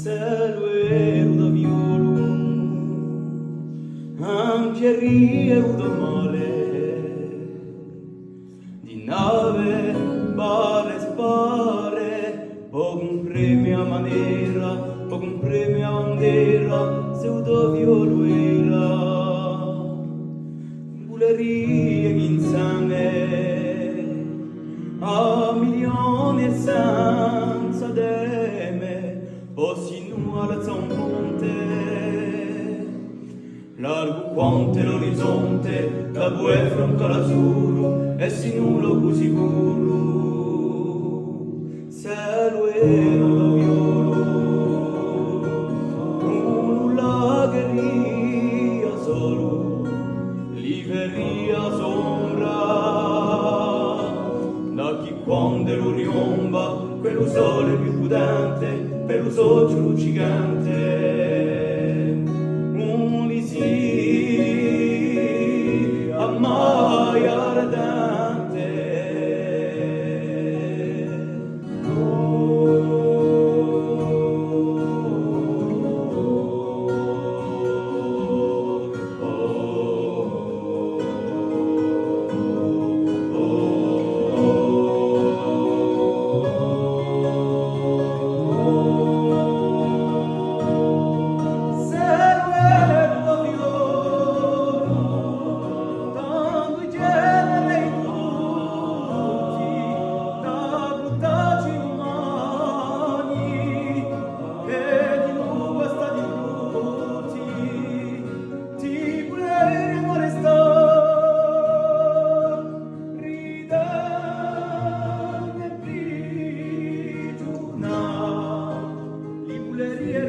Cielo ero da violo, anche rio da mare, di nave, bare, spare, poco un premio a manera, poco un premio a bandera, se da violo era, bulerie insane, a milioni e senza deme, Ossi nu alza un ponte, largo quante l'orizzonte, la bue fronte all'azzurro, e si nulo così sicuro, cielo ero da violo, un lagheria solo, liveria sombra, da chi quando lo riomba, quello sole più prudente, per lo socio luccicante, un lisi amai ardente. Bulerie